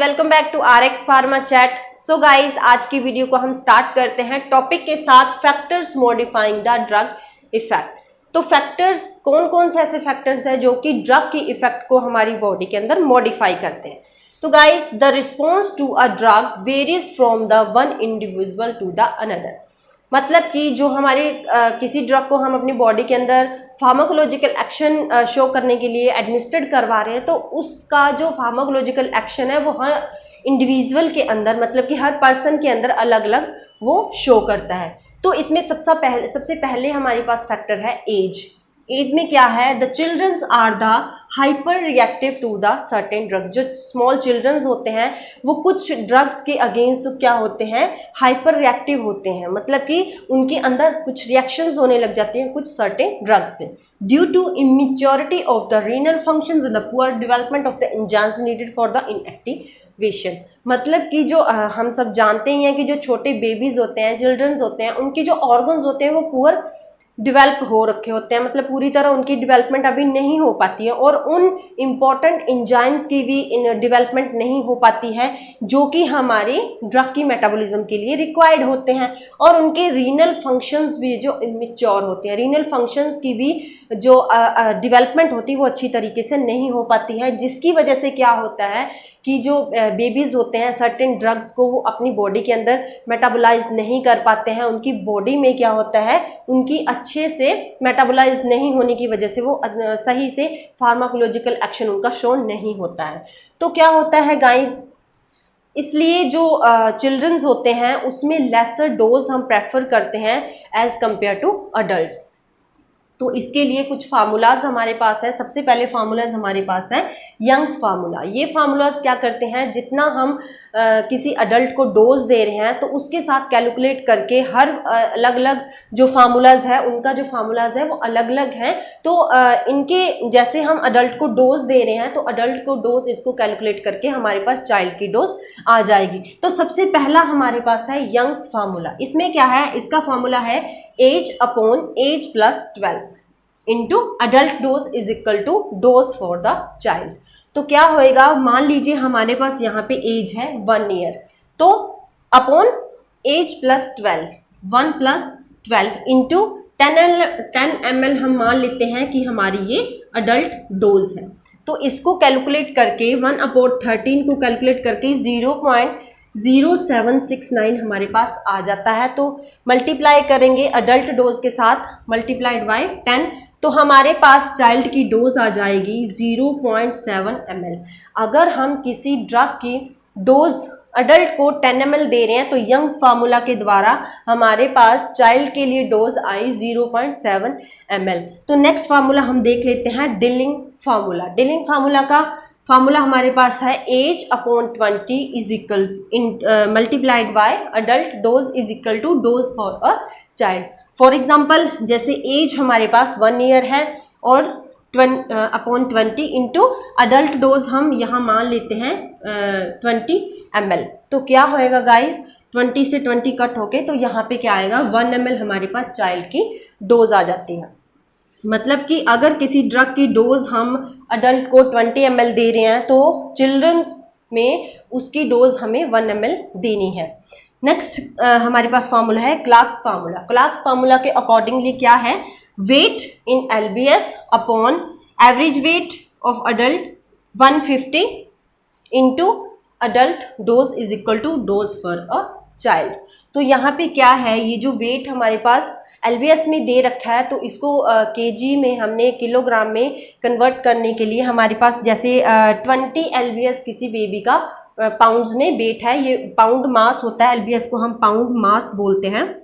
Welcome back to RX pharma chat. So guys, आज की video को हम स्टार्ट करते हैं टॉपिक के साथ factors modifying the drug effect. तो फैक्टर्स कौन कौन से ऐसे फैक्टर्स हैं जो कि ड्रग की इफेक्ट को हमारी बॉडी के अंदर मॉडिफाई करते हैं। तो guys, the response to a drug varies from the one individual to the another. मतलब कि जो हमारे किसी ड्रग को हम अपनी बॉडी के अंदर फार्माकोलॉजिकल एक्शन शो करने के लिए एडमिनिस्ट्रेट करवा रहे हैं, तो उसका जो फार्माकोलॉजिकल एक्शन है वो हर इंडिविजुअल के अंदर, मतलब कि हर पर्सन के अंदर अलग अलग वो शो करता है। तो इसमें सबसे पहले हमारे पास फैक्टर है एज। एज में क्या है, the childrens are the hyper reactive to the certain drugs. जो स्मॉल चिल्ड्रंस होते हैं वो कुछ ड्रग्स के अगेंस्ट तो क्या होते हैं, हाइपर रिएक्टिव होते हैं, मतलब कि उनके अंदर कुछ रिएक्शंस होने लग जाते हैं कुछ सर्टेन ड्रग्स से, due to immaturity of the renal functions and the poor development of the enzymes needed for the inactivation. मतलब कि जो हम सब जानते ही हैं कि जो छोटे बेबीज होते हैं, चिल्ड्रंस होते हैं, उनके जो ऑर्गन्स होते हैं वो पुअर डेवलप हो रखे होते हैं, मतलब पूरी तरह उनकी डेवलपमेंट अभी नहीं हो पाती है, और उन इम्पॉर्टेंट एंजाइम्स की भी डेवलपमेंट नहीं हो पाती है जो कि हमारे ड्रग की मेटाबॉलिज्म के लिए रिक्वायर्ड होते हैं। और उनके रीनल फंक्शंस भी जो इमेच्योर होते हैं, रीनल फंक्शंस की भी जो डेवलपमेंट होती है वो अच्छी तरीके से नहीं हो पाती है, जिसकी वजह से क्या होता है कि जो बेबीज होते हैं सर्टेन ड्रग्स को वो अपनी बॉडी के अंदर मेटाबोलाइज नहीं कर पाते हैं। उनकी बॉडी में क्या होता है, उनकी अच्छे से मेटाबोलाइज नहीं होने की वजह से वो सही से फार्माकोलॉजिकल एक्शन उनका शो नहीं होता है। तो क्या होता है गाइज, इसलिए जो चिल्ड्रंस होते हैं उसमें लेसर डोज हम प्रेफर करते हैं एज कंपेयर टू अडल्ट्स। तो इसके लिए कुछ फार्मूलाज हमारे पास है। सबसे पहले फार्मूलाज हमारे पास है यंग्स फार्मूला। ये फार्मूलाज क्या करते हैं, जितना हम किसी अडल्ट को डोज दे रहे हैं तो उसके साथ कैलकुलेट करके हर अलग अलग जो फार्मूलाज है उनका जो फार्मूलाज है वो अलग अलग हैं। तो इनके जैसे हम अडल्ट को डोज दे रहे हैं तो अडल्ट को डोज इसको कैलकुलेट करके हमारे पास चाइल्ड की डोज आ जाएगी। तो सबसे पहला हमारे पास है यंग्स फार्मूला। इसमें क्या है, इसका फार्मूला है age upon age plus 12 into adult dose is equal to dose for the child. तो क्या होएगा, मान लीजिए हमारे पास यहाँ पे एज है 1 ईयर, तो upon age plus 12, 1 plus 12 into 10 ml हम मान लेते हैं कि हमारी ये अडल्ट डोज है। तो इसको कैलकुलेट करके 1 अपॉन 13 को कैलकुलेट करके 0.0769 हमारे पास आ जाता है। तो मल्टीप्लाई करेंगे अडल्ट डोज के साथ, मल्टीप्लाइड बाय 10, तो हमारे पास चाइल्ड की डोज आ जाएगी 0.7 ml। अगर हम किसी ड्रग की डोज अडल्ट को 10 ml दे रहे हैं तो यंग्स फार्मूला के द्वारा हमारे पास चाइल्ड के लिए डोज आई 0.7 ml। तो नेक्स्ट फार्मूला हम देख लेते हैं डिलिंग फार्मूला। डिलिंग फार्मूला का फार्मूला हमारे पास है age upon 20 is equal multiplied by adult dose is equal to dose for a child. For example, जैसे एज हमारे पास 1 ईयर है और अपॉन 20 इंटू अडल्ट डोज हम यहाँ मान लेते हैं 20 ml। तो क्या होएगा गाइस, 20 से 20 कट होके तो यहाँ पे क्या आएगा, 1 ml हमारे पास चाइल्ड की डोज आ जाती है। मतलब कि अगर किसी ड्रग की डोज हम अडल्ट को 20 ml दे रहे हैं तो चिल्ड्रंस में उसकी डोज हमें 1 ml देनी है। नेक्स्ट हमारे पास फार्मूला है क्लार्क्स फार्मूला। क्लार्क्स फार्मूला के अकॉर्डिंगली क्या है, weight in LBS upon average weight of adult 150 into adult dose is equal to dose for a child. तो यहाँ पे क्या है, ये जो वेट हमारे पास LBS में दे रखा है तो इसको केजी में हमने किलोग्राम में कन्वर्ट करने के लिए हमारे पास जैसे 20 LBS किसी बेबी का पाउंड्स में वेट है, ये पाउंड मास होता है, LBS को हम पाउंड मास बोलते हैं।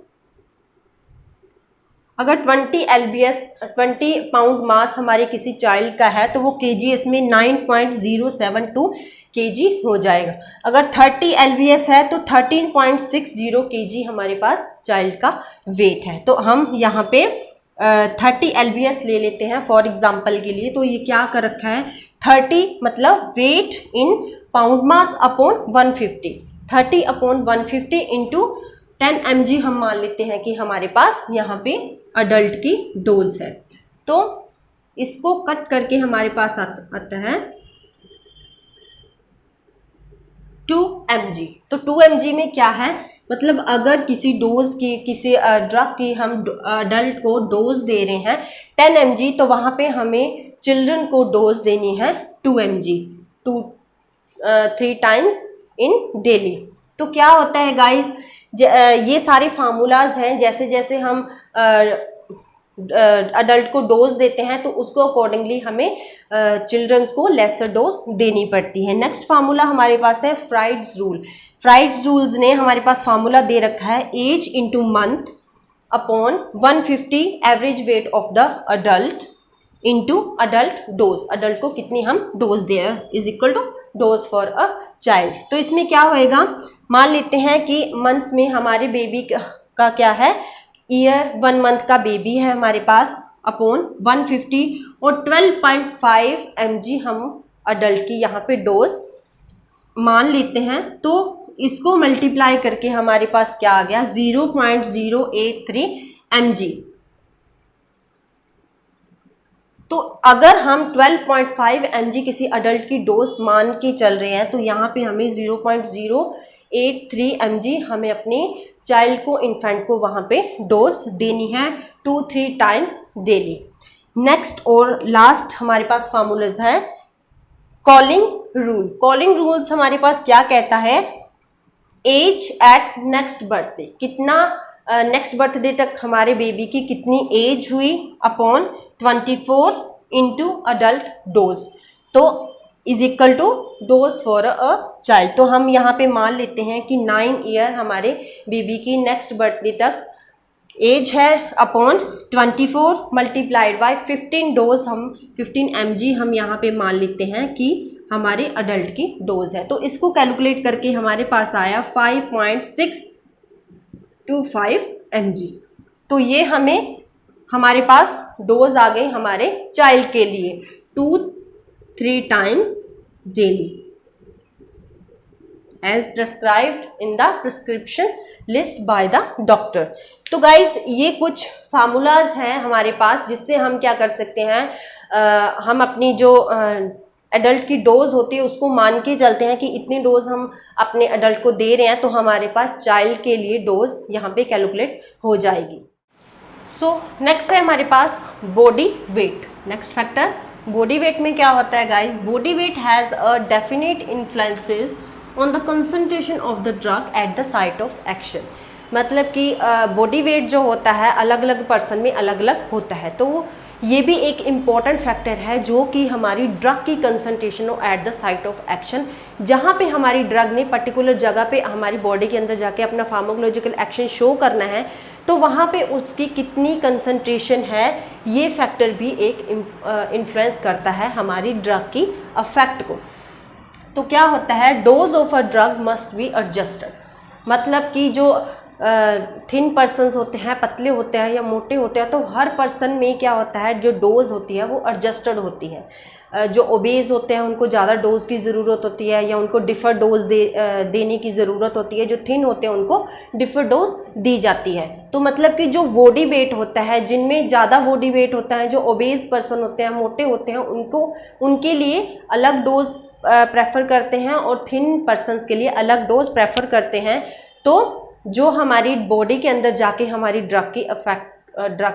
अगर 20 पाउंड मास हमारे किसी चाइल्ड का है तो वो केजीएस में 9.072 केजी हो जाएगा। अगर 30 LBS है तो 13.60 केजी हमारे पास चाइल्ड का वेट है। तो हम यहाँ पे 30 LBS ले लेते हैं फॉर एग्जाम्पल के लिए। तो ये क्या कर रखा है, 30 मतलब weight in pound mass upon 150, 30 upon 150 into 10 mg हम मान लेते हैं कि हमारे पास यहाँ पे अडल्ट की डोज है। तो इसको कट करके हमारे पास आता है 2 mg। तो 2 mg में क्या है, मतलब अगर किसी डोज की, किसी ड्रग की हम अडल्ट को डोज दे रहे हैं 10 mg, तो वहां पे हमें चिल्ड्रन को डोज देनी है 2 mg, 3 टाइम्स इन डेली। तो क्या होता है गाइस, ये सारे फार्मूलाज हैं, जैसे जैसे हम अडल्ट को डोज देते हैं तो उसको अकॉर्डिंगली हमें चिल्ड्रंस को लेसर डोज देनी पड़ती है। नेक्स्ट फार्मूला हमारे पास है फ्राइड्स रूल। फ्राइड्स रूल्स ने हमारे पास फार्मूला दे रखा है age into month upon 150 average weight of the adult into adult dose. Adult को कितनी हम डोज दे is equal to dose for a child. तो इसमें क्या होएगा, मान लेते हैं कि मंथ्स में हमारे बेबी का क्या है, ईयर 1 मंथ का बेबी है हमारे पास, अपॉन 150 और 12.5 mg हम अडल्ट की यहाँ पे डोज मान लेते हैं। तो इसको मल्टीप्लाई करके हमारे पास क्या आ गया, 0.083 mg। तो अगर हम 12.5 mg किसी अडल्ट की डोज मान के चल रहे हैं तो यहाँ पे हमें 0.083 mg हमें अपने चाइल्ड को, इन्फेंट को वहां पे डोज देनी है 2-3 टाइम्स डेली। नेक्स्ट और लास्ट हमारे पास फार्मूलाज है कॉलिंग रूल। कॉलिंग रूल्स हमारे पास क्या कहता है, एज एट नेक्स्ट बर्थडे, कितना नेक्स्ट बर्थडे तक हमारे बेबी की कितनी एज हुई, अपॉन 24 इंटू अडल्ट डोज, तो is equal to dose for a child. तो हम यहाँ पे मान लेते हैं कि 9 ईयर हमारे बेबी की नेक्स्ट बर्थडे तक एज है, अपॉन 24 मल्टीप्लाइड बाय 15 डोज, हम 15 mg हम यहाँ पे मान लेते हैं कि हमारे अडल्ट की डोज है। तो इसको कैलकुलेट करके हमारे पास आया 5.625 mg। तो ये हमें हमारे पास डोज आ गए हमारे चाइल्ड के लिए 2-3 times daily as prescribed in the prescription list by the doctor. तो गाइस ये कुछ फार्मूलाज हैं हमारे पास जिससे हम क्या कर सकते हैं, हम अपनी जो एडल्ट की डोज होती है उसको मान के चलते हैं कि इतनी डोज हम अपने एडल्ट को दे रहे हैं, तो हमारे पास चाइल्ड के लिए डोज यहाँ पे कैलकुलेट हो जाएगी। सो नेक्स्ट है हमारे पास body weight. Next factor, body weight में क्या होता है guys, body weight has a definite influences on the concentration of the drug at the site of action. मतलब कि बॉडी वेट जो होता है अलग अलग पर्सन में अलग अलग होता है, तो ये भी एक इम्पॉर्टेंट फैक्टर है जो कि हमारी ड्रग की कंसंट्रेशन हो eight the site of action. जहाँ पे हमारी ड्रग ने पर्टिकुलर जगह पे हमारी बॉडी के अंदर जाके अपना फार्माकोलॉजिकल एक्शन शो करना है, तो वहाँ पे उसकी कितनी कंसंट्रेशन है, ये फैक्टर भी एक इन्फ्लुएंस करता है हमारी ड्रग की अफेक्ट को। तो क्या होता है, dose of a drug must be adjusted. मतलब कि जो थिन पर्सन्स होते हैं, पतले होते हैं या मोटे होते हैं, तो हर पर्सन में क्या होता है, जो डोज होती है वो एडजस्टेड होती है। जो ओबेज होते हैं उनको ज़्यादा डोज की ज़रूरत होती है या उनको डिफर डोज देने की ज़रूरत होती है। जो थिन होते हैं उनको डिफर डोज दी जाती है। तो मतलब कि जो बॉडी वेट होता है, जिनमें ज़्यादा बॉडी वेट होता है, जो ओबेज पर्सन होते हैं, मोटे होते हैं, उनके लिए अलग डोज प्रेफर करते हैं और थिन पर्सन्स के लिए अलग डोज प्रेफर करते हैं। तो जो हमारी बॉडी के अंदर जाके हमारी ड्रग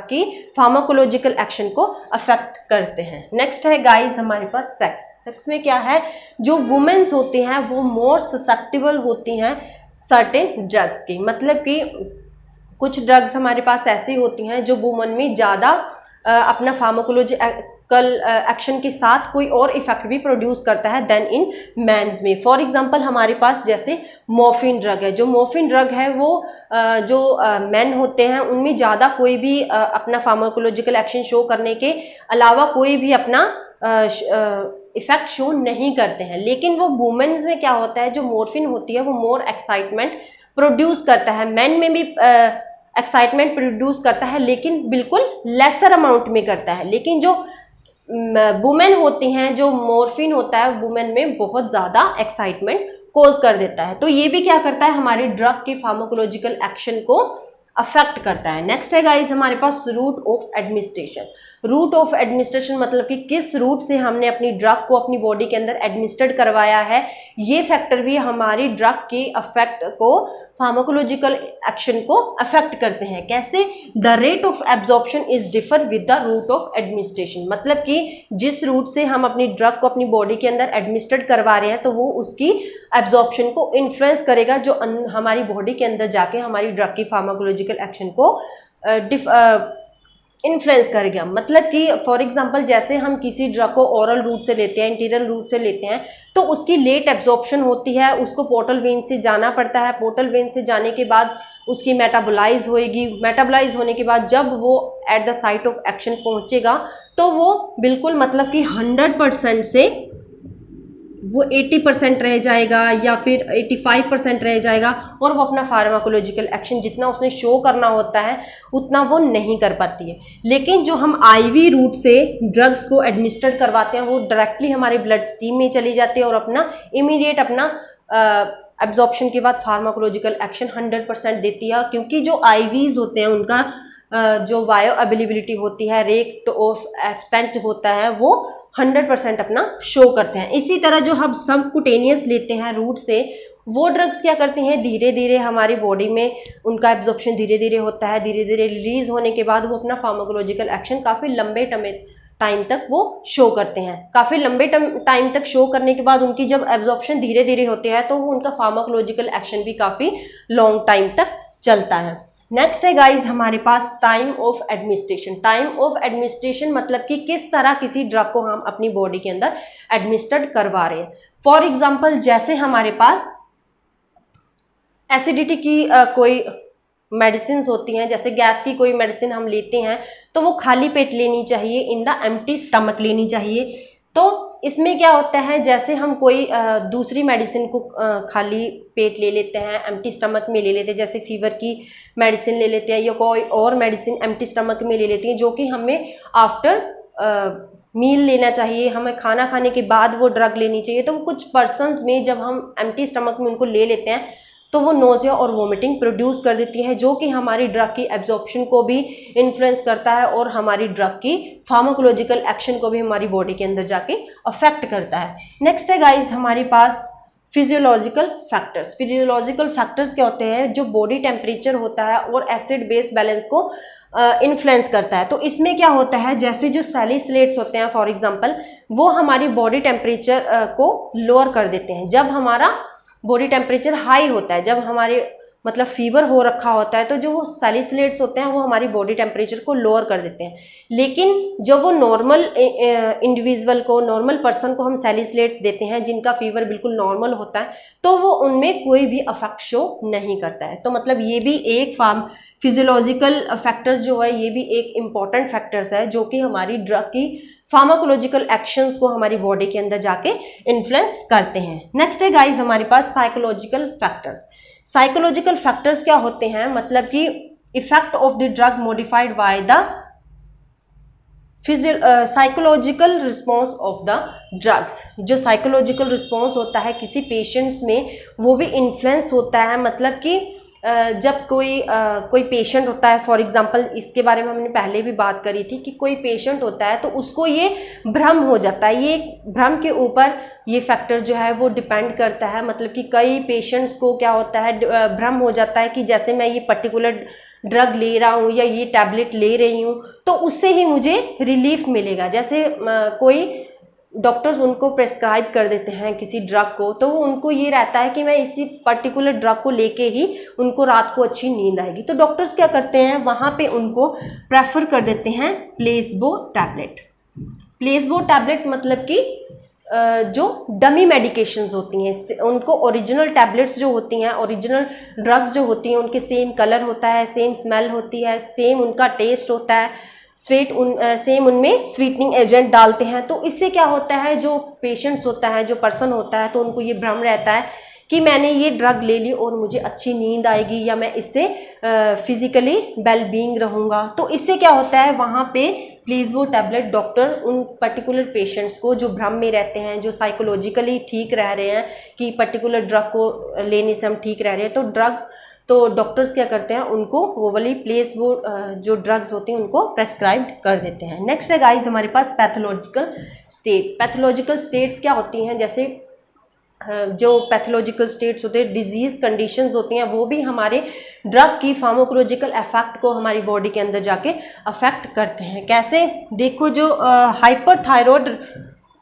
की फार्माकोलॉजिकल एक्शन को अफेक्ट करते हैं। नेक्स्ट है गाइस हमारे पास सेक्स। सेक्स में क्या है, जो वुमेन्स होती हैं वो मोर ससेप्टेबल होती हैं सर्टेन ड्रग्स की। मतलब कि कुछ ड्रग्स हमारे पास ऐसी होती हैं जो वुमन में ज़्यादा अपना फार्माकोलॉजिकल एक्शन के साथ कोई और इफेक्ट भी प्रोड्यूस करता है देन इन मैंस में। फॉर एग्जांपल हमारे पास जैसे मॉर्फिन ड्रग है। जो मॉर्फिन ड्रग है वो जो मेन होते हैं उनमें ज़्यादा कोई भी अपना फार्माकोलॉजिकल एक्शन शो करने के अलावा कोई भी अपना इफेक्ट शो नहीं करते हैं। लेकिन वो वुमेन में क्या होता है, जो मॉर्फिन होती है वो मोर एक्साइटमेंट प्रोड्यूस करता है। मेन में भी एक्साइटमेंट प्रोड्यूस करता है लेकिन बिल्कुल लेसर अमाउंट में करता है। लेकिन जो वुमेन होती हैं, जो मॉर्फिन होता है वुमेन में बहुत ज़्यादा एक्साइटमेंट कोज कर देता है। तो ये भी क्या करता है, हमारे ड्रग के फार्माकोलॉजिकल एक्शन को अफेक्ट करता है। नेक्स्ट है गाइस हमारे पास route of administration. Route of administration मतलब कि किस रूट से हमने अपनी ड्रग को अपनी बॉडी के अंदर एडमिनिस्ट्रेट करवाया है, ये फैक्टर भी हमारी ड्रग के अफेक्ट को, फार्माकोलॉजिकल एक्शन को अफेक्ट करते हैं। कैसे? The rate of absorption is differ with the route of administration, मतलब कि जिस रूट से हम अपनी ड्रग को अपनी बॉडी के अंदर एडमिनिस्ट्रेट करवा रहे हैं तो वो उसकी एब्जॉर्प्शन को इन्फ्लुएंस करेगा, जो हमारी बॉडी के अंदर जाके हमारी ड्रग की फार्माकोलॉजिकल एक्शन को इन्फ्लुएंस करेगा। मतलब कि फॉर एग्जांपल जैसे हम किसी ड्रग को ओरल रूट से लेते हैं, इंटीरियर रूट से लेते हैं, तो उसकी लेट एब्जॉर्प्शन होती है, उसको पोर्टल वेन से जाना पड़ता है, पोर्टल वेन से जाने के बाद उसकी मेटाबोलाइज होएगी, मेटाबोलाइज होने के बाद जब वो eight the site of action पहुंचेगा तो वो बिल्कुल मतलब कि 100% से वो 80% रह जाएगा या फिर 85% रह जाएगा, और वो अपना फार्माकोलॉजिकल एक्शन जितना उसने शो करना होता है उतना वो नहीं कर पाती है। लेकिन जो हम आईवी रूट से ड्रग्स को एडमिनिस्टर करवाते हैं वो डायरेक्टली हमारे ब्लड स्ट्रीम में चली जाती है और अपना इमीडिएट अपना एब्जॉर्प्शन के बाद फार्माकोलॉजिकल एक्शन 100% देती है, क्योंकि जो आईवीज होते हैं उनका जो बायो अवेलेबिलिटी होती है, रेट ऑफ एक्सटेंट होता है, वो 100% अपना शो करते हैं। इसी तरह जो हम सबकुटेनियस लेते हैं रूट से, वो ड्रग्स क्या करती हैं, धीरे धीरे हमारी बॉडी में उनका एब्जॉर्प्शन धीरे धीरे होता है, धीरे धीरे रिलीज होने के बाद वो अपना फार्माकोलॉजिकल एक्शन काफ़ी लंबे टाइम तक वो शो करते हैं। काफ़ी लंबे टाइम तक शो करने के बाद उनकी जब एब्जॉर्प्शन धीरे धीरे होते हैं तो वो उनका फार्माकोलॉजिकल एक्शन भी काफ़ी लॉन्ग टाइम तक चलता है। नेक्स्ट है गाइज हमारे पास time of administration. Time of administration मतलब कि किस तरह किसी ड्रग को हम अपनी बॉडी के अंदर एडमिनिस्ट्रेट करवा रहे हैं। फॉर एग्जांपल जैसे हमारे पास एसिडिटी की कोई मेडिसिन होती हैं, जैसे गैस की कोई मेडिसिन हम लेते हैं तो वो खाली पेट लेनी चाहिए, इन द एम्प्टी स्टमक लेनी चाहिए। तो इसमें क्या होता है, जैसे हम कोई दूसरी मेडिसिन को खाली पेट ले लेते हैं, एम्प्टी स्टमक में ले लेते हैं, जैसे फीवर की मेडिसिन ले लेते हैं या कोई और मेडिसिन एम्प्टी स्टमक में ले लेती हैं, जो कि हमें आफ्टर मील लेना चाहिए, हमें खाना खाने के बाद वो ड्रग लेनी चाहिए। तो कुछ पर्सन्स में जब हम एम्प्टी स्टमक में उनको ले लेते हैं तो वो नोजिया और वोमिटिंग प्रोड्यूस कर देती है, जो कि हमारी ड्रग की एब्जॉर्प्शन को भी इन्फ्लुएंस करता है और हमारी ड्रग की फार्माकोलॉजिकल एक्शन को भी हमारी बॉडी के अंदर जाके अफेक्ट करता है। नेक्स्ट है गाइज हमारे पास फिजियोलॉजिकल फैक्टर्स। फिजियोलॉजिकल फैक्टर्स क्या होते हैं, जो बॉडी टेम्परेचर होता है और एसिड बेस बैलेंस को इन्फ्लुएंस करता है। तो इसमें क्या होता है, जैसे जो सैलिसिलेट्स होते हैं फॉर एग्जांपल, वो हमारी बॉडी टेम्परेचर को लोअर कर देते हैं। जब हमारा बॉडी टेम्परेचर हाई होता है, जब हमारे मतलब फीवर हो रखा होता है, तो जो वो सैलिसिलेट्स होते हैं वो हमारी बॉडी टेम्परेचर को लोअर कर देते हैं। लेकिन जब वो नॉर्मल इंडिविजुअल को, नॉर्मल पर्सन को हम सैलिसिलेट्स देते हैं जिनका फीवर बिल्कुल नॉर्मल होता है, तो वो उनमें कोई भी अफेक्ट शो नहीं करता है। तो मतलब ये भी एक फिजियोलॉजिकल फैक्टर्स जो है, ये भी एक इम्पॉर्टेंट फैक्टर्स है जो कि हमारी ड्रग की फार्माकोलॉजिकल एक्शंस को हमारी बॉडी के अंदर जाके इन्फ्लुएंस करते हैं। नेक्स्ट है गाइस हमारे पास साइकोलॉजिकल फैक्टर्स। साइकोलॉजिकल फैक्टर्स क्या होते हैं, मतलब कि effect of the drug modified by the psychological response of the drugs. जो साइकोलॉजिकल रिस्पॉन्स होता है किसी पेशेंट्स में, वो भी इन्फ्लुएंस होता है। मतलब कि जब कोई पेशेंट होता है, फॉर एग्जांपल इसके बारे में हमने पहले भी बात करी थी कि कोई पेशेंट होता है तो उसको ये भ्रम हो जाता है। ये भ्रम के ऊपर ये फैक्टर जो है वो डिपेंड करता है। मतलब कि कई पेशेंट्स को क्या होता है, भ्रम हो जाता है कि जैसे मैं ये पर्टिकुलर ड्रग ले रहा हूँ या ये टैबलेट ले रही हूँ तो उससे ही मुझे रिलीफ मिलेगा। जैसे कोई डॉक्टर्स उनको प्रेस्क्राइब कर देते हैं किसी ड्रग को, तो उनको ये रहता है कि मैं इसी पर्टिकुलर ड्रग को लेके ही उनको रात को अच्छी नींद आएगी। तो डॉक्टर्स क्या करते हैं, वहाँ पे उनको प्रेफर कर देते हैं प्लेसबो टैबलेट। प्लेसबो टैबलेट मतलब कि जो डमी मेडिकेशंस होती हैं, उनको ओरिजिनल टैबलेट्स जो होती हैं, ओरिजिनल ड्रग्स जो होती हैं, उनके सेम कलर होता है, सेम स्मेल होती है, सेम उनका टेस्ट होता है, सेम उनमें स्वीटनिंग एजेंट डालते हैं। तो इससे क्या होता है, जो पेशेंट्स होता है, जो पर्सन होता है, तो उनको ये भ्रम रहता है कि मैंने ये ड्रग ले ली और मुझे अच्छी नींद आएगी या मैं इससे फिजिकली वेल बीइंग रहूँगा। तो इससे क्या होता है, वहाँ पे प्लेसबो टैबलेट डॉक्टर उन पर्टिकुलर पेशेंट्स को जो भ्रम में रहते हैं, जो साइकोलॉजिकली ठीक रह रहे हैं कि पर्टिकुलर ड्रग को लेने से हम ठीक रह रहे हैं, तो ड्रग्स तो डॉक्टर्स क्या करते हैं, उनको वो वाली प्लेस वो जो ड्रग्स होती हैं उनको प्रेस्क्राइब कर देते हैं। नेक्स्ट है गाइस हमारे पास पैथोलॉजिकल स्टेट। पैथोलॉजिकल स्टेट्स क्या होती हैं, जैसे जो पैथोलॉजिकल स्टेट्स होते हैं, डिजीज कंडीशंस होती हैं, वो भी हमारे ड्रग की फार्माकोलॉजिकल इफेक्ट को हमारी बॉडी के अंदर जाके अफेक्ट करते हैं। कैसे, देखो जो हाइपरथायरॉयड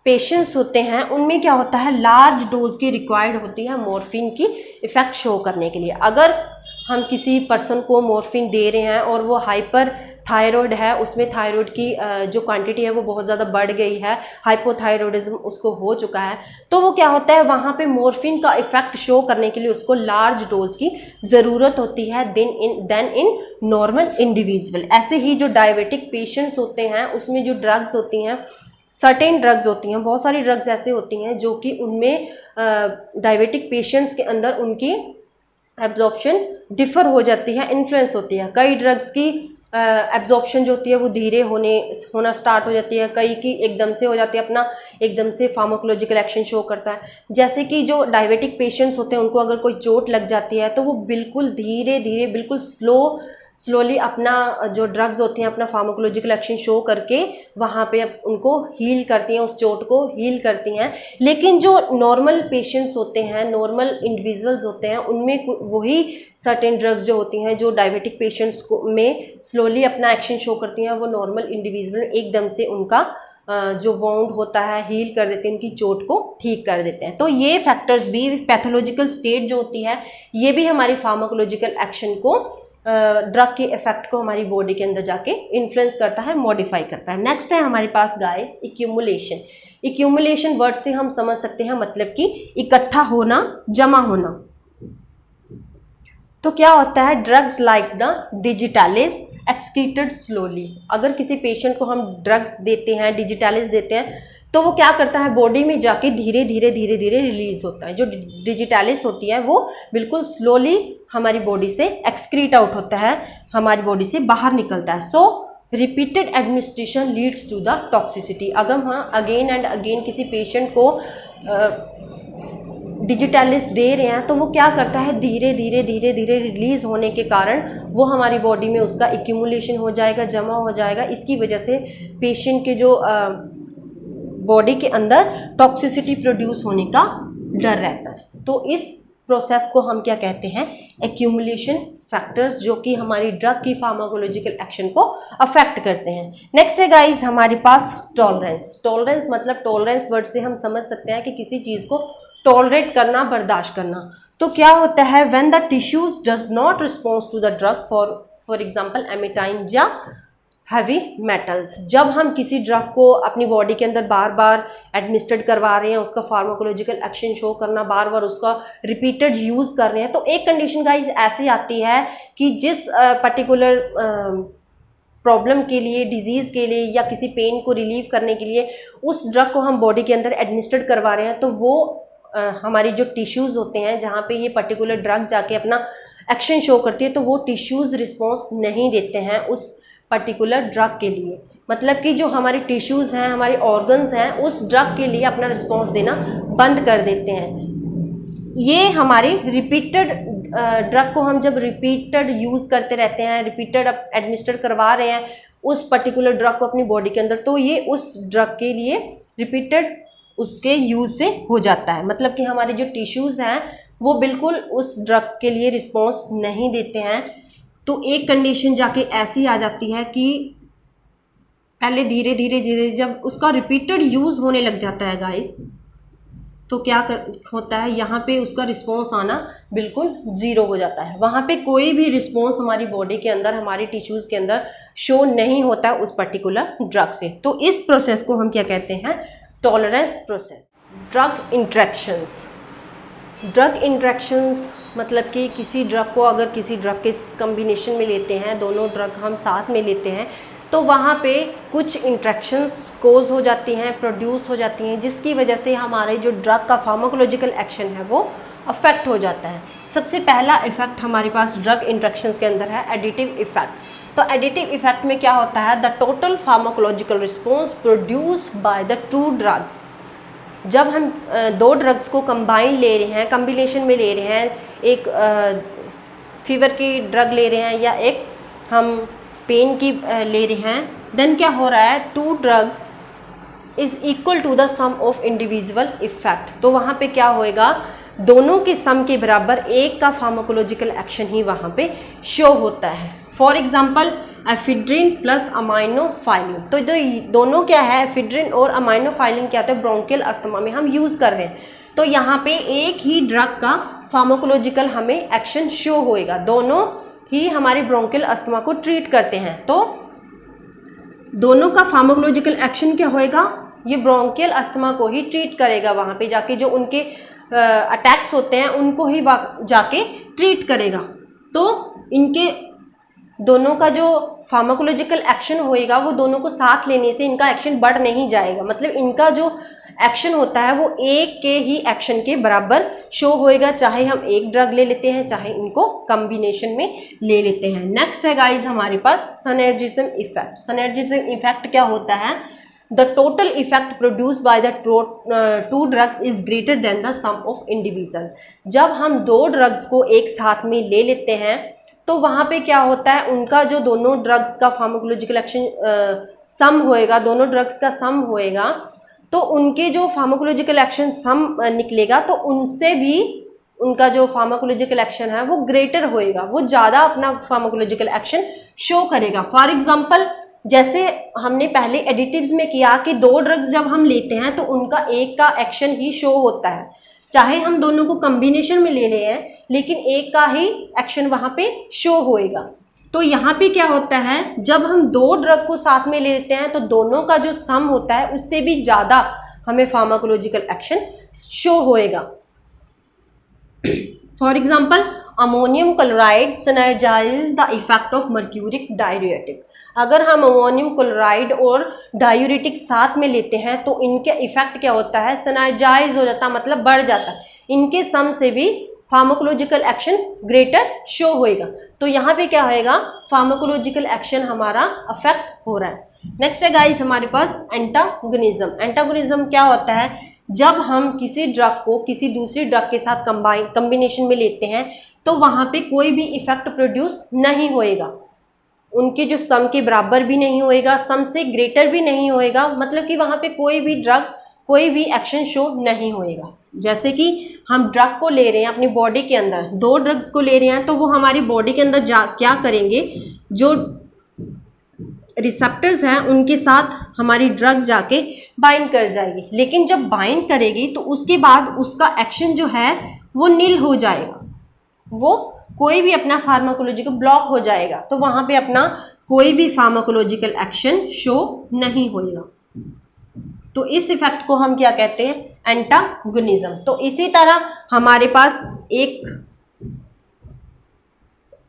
पेशेंट्स होते हैं उनमें क्या होता है, लार्ज डोज की रिक्वायर्ड होती है मॉर्फिन की इफेक्ट शो करने के लिए। अगर हम किसी पर्सन को मॉर्फिन दे रहे हैं और वो हाइपर थायराइड है, उसमें थायराइड की जो क्वांटिटी है वो बहुत ज़्यादा बढ़ गई है, हाइपोथायरॉयडिज्म उसको हो चुका है, तो वो क्या होता है, वहाँ पे मॉर्फिन का इफेक्ट शो करने के लिए उसको लार्ज डोज की ज़रूरत होती है देन इन नॉर्मल इंडिविजुअल। ऐसे ही जो डायबिटिक पेशेंट्स होते हैं उसमें जो ड्रग्स होती हैं, सर्टेन ड्रग्स होती हैं, बहुत सारी ड्रग्स ऐसे होती हैं जो कि उनमें डायबिटिक पेशेंट्स के अंदर उनकी एब्जॉर्प्शन डिफर हो जाती है, इन्फ्लुएंस होती है। कई ड्रग्स की एब्जॉर्प्शन जो होती है वो धीरे होना स्टार्ट हो जाती है, कई की एकदम से हो जाती है, अपना एकदम से फार्माकोलॉजिकल एक्शन शो करता है। जैसे कि जो डायबिटिक पेशेंट्स होते हैं उनको अगर कोई चोट लग जाती है तो वो बिल्कुल धीरे धीरे बिल्कुल स्लोली अपना जो ड्रग्स होती हैं अपना फार्माकोलॉजिकल एक्शन शो करके वहाँ पे उनको हील करती हैं, उस चोट को हील करती हैं। लेकिन जो नॉर्मल पेशेंट्स होते हैं, नॉर्मल इंडिविजुअल्स होते हैं, उनमें वही सर्टेन ड्रग्स जो होती हैं जो डायबिटिक पेशेंट्स को में स्लोली अपना एक्शन शो करती हैं, वो नॉर्मल इंडिविजुअल एकदम से उनका जो वाउंड होता है हील कर देते हैं, उनकी चोट को ठीक कर देते हैं। तो ये फैक्टर्स भी, पैथोलॉजिकल स्टेट जो होती है ये भी हमारी फार्माकोलॉजिकल एक्शन को, ड्रग के इफेक्ट को हमारी बॉडी के अंदर जाके इन्फ्लुएंस करता है, मॉडिफाई करता है। नेक्स्ट है हमारे पास गाइस इक्यूमुलेशन। इक्यूमुलेशन वर्ड से हम समझ सकते हैं मतलब कि इकट्ठा होना, जमा होना। तो क्या होता है, drugs like the digitalis excreted slowly. अगर किसी पेशेंट को हम ड्रग्स देते हैं, डिजिटालिस देते हैं, तो वो क्या करता है, बॉडी में जाके धीरे धीरे रिलीज होता है। जो डिजिटालिस होती है वो बिल्कुल स्लोली हमारी बॉडी से एक्सक्रीट आउट होता है, हमारी बॉडी से बाहर निकलता है। So repeated administration leads to the toxicity. अगर हम अगेन एंड अगेन किसी पेशेंट को डिजिटालिस दे रहे हैं तो वो क्या करता है, धीरे धीरे रिलीज होने के कारण वो हमारी बॉडी में उसका एक्यूमुलेशन हो जाएगा, जमा हो जाएगा। इसकी वजह से पेशेंट के जो बॉडी के अंदर टॉक्सिसिटी प्रोड्यूस होने का डर रहता है। तो इस प्रोसेस को हम क्या कहते हैं, एक्यूमुलेशन फैक्टर्स, जो कि हमारी ड्रग की फार्माकोलॉजिकल एक्शन को अफेक्ट करते हैं। नेक्स्ट है गाइस हमारे पास टॉलरेंस। टॉलरेंस मतलब, टॉलरेंस वर्ड से हम समझ सकते हैं कि किसी चीज़ को टॉलरेट करना, बर्दाश्त करना। तो क्या होता है, when the tissues does not response to the drug, for example emetine या हैवी मेटल्स। जब हम किसी ड्रग को अपनी बॉडी के अंदर बार बार एडमिनिस्ट्रेट करवा रहे हैं, उसका फार्माकोलॉजिकल एक्शन शो करना, बार बार उसका रिपीटेड यूज़ कर रहे हैं, तो एक कंडीशन गाइस ऐसी आती है कि जिस पर्टिकुलर प्रॉब्लम के लिए, डिजीज़ के लिए या किसी पेन को रिलीव करने के लिए उस ड्रग को हम बॉडी के अंदर एडमिनिस्ट्रेट करवा रहे हैं, तो वो हमारी जो टिश्यूज़ होते हैं जहाँ पे ये पर्टिकुलर ड्रग जाके अपना एक्शन शो करती है, तो वो टिश्यूज़ रिस्पॉन्स नहीं देते हैं उस पर्टिकुलर ड्रग के लिए। मतलब कि जो हमारे टिश्यूज़ हैं, हमारे ऑर्गन्स हैं, उस ड्रग के लिए अपना रिस्पॉन्स देना बंद कर देते हैं। ये हमारी रिपीटेड ड्रग को हम जब रिपीटेड यूज़ करते रहते हैं, रिपीटेड एडमिनिस्टर करवा रहे हैं उस पर्टिकुलर ड्रग को अपनी बॉडी के अंदर, तो ये उस ड्रग के लिए रिपीटेड उसके यूज़ से हो जाता है। मतलब कि हमारे जो टिश्यूज़ हैं वो बिल्कुल उस ड्रग के लिए रिस्पॉन्स नहीं देते हैं। तो एक कंडीशन जाके ऐसी आ जाती है कि पहले धीरे धीरे जब उसका रिपीटेड यूज़ होने लग जाता है गाइस, तो क्या होता है, यहाँ पे उसका रिस्पॉन्स आना बिल्कुल ज़ीरो हो जाता है। वहाँ पे कोई भी रिस्पॉन्स हमारी बॉडी के अंदर, हमारी टिश्यूज़ के अंदर शो नहीं होता है उस पर्टिकुलर ड्रग से। तो इस प्रोसेस को हम क्या कहते हैं, tolerance process. Drug interactions. Drug interactions मतलब कि किसी ड्रग को अगर किसी ड्रग के कम्बिनेशन में लेते हैं, दोनों ड्रग हम साथ में लेते हैं, तो वहाँ पे कुछ इंट्रैक्शंस कोज हो जाती हैं, प्रोड्यूस हो जाती हैं, जिसकी वजह से हमारे जो ड्रग का फार्माकोलॉजिकल एक्शन है वो अफेक्ट हो जाता है। सबसे पहला इफेक्ट हमारे पास ड्रग इंट्रैक्शंस के अंदर है एडिटिव इफेक्ट। तो एडिटिव इफेक्ट में क्या होता है, the total pharmacological response produced by the two drugs. जब हम दो ड्रग्स को कंबाइन ले रहे हैं, कम्बिनेशन में ले रहे हैं, एक फीवर की ड्रग ले रहे हैं या एक हम पेन की ले रहे हैं, देन क्या हो रहा है, 2 drugs is equal to the sum of individual effect. तो वहाँ पे क्या होएगा, दोनों के सम के बराबर एक का फार्माकोलॉजिकल एक्शन ही वहाँ पे शो होता है। For example ephedrine plus aminophylline, तो दोनों क्या है, एफिड्रिन और अमाइनोफाइलिन क्या होता है, ब्रोंकियल अस्थमा में हम यूज़ कर रहे हैं। तो यहाँ पे एक ही ड्रग का फार्माकोलॉजिकल हमें एक्शन शो होएगा, दोनों ही हमारे ब्रोंकियल अस्थमा को ट्रीट करते हैं। तो दोनों का फार्माकोलॉजिकल एक्शन क्या होएगा, ये ब्रोंकियल अस्थमा को ही ट्रीट करेगा, वहाँ पे जाके जो उनके अटैक्स होते हैं उनको ही जाके ट्रीट करेगा। तो इनके दोनों का जो फार्माकोलॉजिकल एक्शन होएगा वो दोनों को साथ लेने से इनका एक्शन बढ़ नहीं जाएगा, मतलब इनका जो एक्शन होता है वो एक के ही एक्शन के बराबर शो होएगा, चाहे हम एक ड्रग ले लेते हैं चाहे इनको कॉम्बिनेशन में ले लेते हैं। नेक्स्ट है गाइज हमारे पास सिनर्जिज्म इफेक्ट। सिनर्जिज्म इफेक्ट क्या होता है, the total effect produce by the 2 drugs is greater than the sum of individual. जब हम 2 ड्रग्स को एक साथ में ले लेते हैं तो वहाँ पे क्या होता है, उनका जो दोनों ड्रग्स का फार्माकोलॉजिकल एक्शन सम होएगा, दोनों ड्रग्स का सम होएगा, तो उनके जो फार्माकोलॉजिकल एक्शन सम निकलेगा तो उनसे भी उनका जो फार्माकोलॉजिकल एक्शन है वो ग्रेटर होएगा, वो ज़्यादा अपना फार्माकोलॉजिकल एक्शन शो करेगा। फॉर एग्जाम्पल जैसे हमने पहले एडिटिव्स में किया कि 2 ड्रग्स जब हम लेते हैं तो उनका एक का एक्शन ही शो होता है, चाहे हम दोनों को कॉम्बिनेशन में ले हैं लेकिन एक का ही एक्शन वहाँ पे शो होएगा। तो यहाँ पे क्या होता है, जब हम 2 ड्रग को साथ में ले लेते हैं तो दोनों का जो सम होता है उससे भी ज़्यादा हमें फार्माकोलॉजिकल एक्शन शो होएगा। For example ammonium chloride synergise the effect of mercuric diuretic. अगर हम अमोनियम क्लोराइड और डायूरेटिक साथ में लेते हैं तो इनके इफेक्ट क्या होता है, सिनर्जाइज हो जाता है, मतलब बढ़ जाता है, इनके सम से भी फार्माकोलॉजिकल एक्शन ग्रेटर शो होएगा। तो यहाँ पे क्या होएगा, फार्माकोलॉजिकल एक्शन हमारा अफेक्ट हो रहा है। नेक्स्ट है गाइस हमारे पास एंटागोनिज्म। एंटागोनिज्म क्या होता है, जब हम किसी ड्रग को किसी दूसरी ड्रग के साथ कॉम्बिनेशन में लेते हैं तो वहाँ पे कोई भी इफेक्ट प्रोड्यूस नहीं होएगा, उनके जो सम के बराबर भी नहीं होएगा, सम से ग्रेटर भी नहीं होएगा, मतलब कि वहाँ पे कोई भी ड्रग कोई भी एक्शन शो नहीं होएगा। जैसे कि हम ड्रग को ले रहे हैं अपनी बॉडी के अंदर, 2 ड्रग्स को ले रहे हैं तो वो हमारी बॉडी के अंदर क्या करेंगे, जो रिसेप्टर्स हैं उनके साथ हमारी ड्रग जाके बाइंड कर जाएगी, लेकिन जब बाइंड करेगी तो उसके बाद उसका एक्शन जो है वो नील हो जाएगा, वो कोई भी अपना फार्माकोलॉजिकल ब्लॉक हो जाएगा, तो वहाँ पे अपना कोई भी फार्माकोलॉजिकल एक्शन शो नहीं होएगा। तो इस इफेक्ट को हम क्या कहते हैं, एंटागोनिज्म। तो इसी तरह हमारे पास एक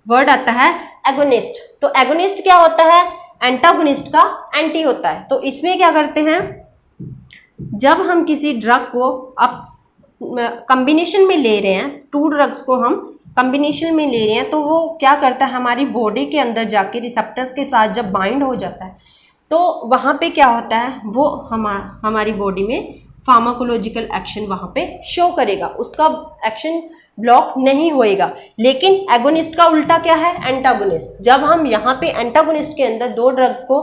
वर्ड आता है एगोनिस्ट। तो एगोनिस्ट क्या होता है, एंटागोनिस्ट का एंटी होता है। तो इसमें क्या करते हैं, जब हम किसी ड्रग को अब कॉम्बिनेशन में ले रहे हैं, 2 ड्रग्स को हम कॉम्बिनेशन में ले रहे हैं तो वो क्या करता है, हमारी बॉडी के अंदर जाके रिसेप्टर्स के साथ जब बाइंड हो जाता है तो वहाँ पे क्या होता है, वो हमारी बॉडी में फार्माकोलॉजिकल एक्शन वहाँ पे शो करेगा, उसका एक्शन ब्लॉक नहीं होएगा। लेकिन एगोनिस्ट का उल्टा क्या है, एंटागोनिस्ट। जब हम यहाँ पे एंटागोनिस्ट के अंदर 2 ड्रग्स को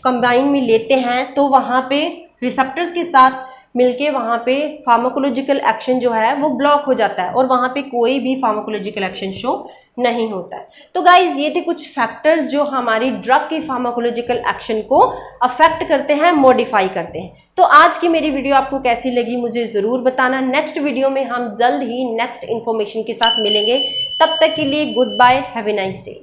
कंबाइन में लेते हैं तो वहाँ पे रिसेप्टर्स के साथ मिलके वहाँ पे फार्माकोलॉजिकल एक्शन जो है वो ब्लॉक हो जाता है और वहाँ पे कोई भी फार्माकोलॉजिकल एक्शन शो नहीं होता है। तो गाइज ये थे कुछ फैक्टर्स जो हमारी ड्रग के फार्माकोलॉजिकल एक्शन को अफेक्ट करते हैं, मॉडिफाई करते हैं। तो आज की मेरी वीडियो आपको कैसी लगी मुझे ज़रूर बताना। नेक्स्ट वीडियो में हम जल्द ही नेक्स्ट इन्फॉर्मेशन के साथ मिलेंगे, तब तक के लिए good bye, have a nice day.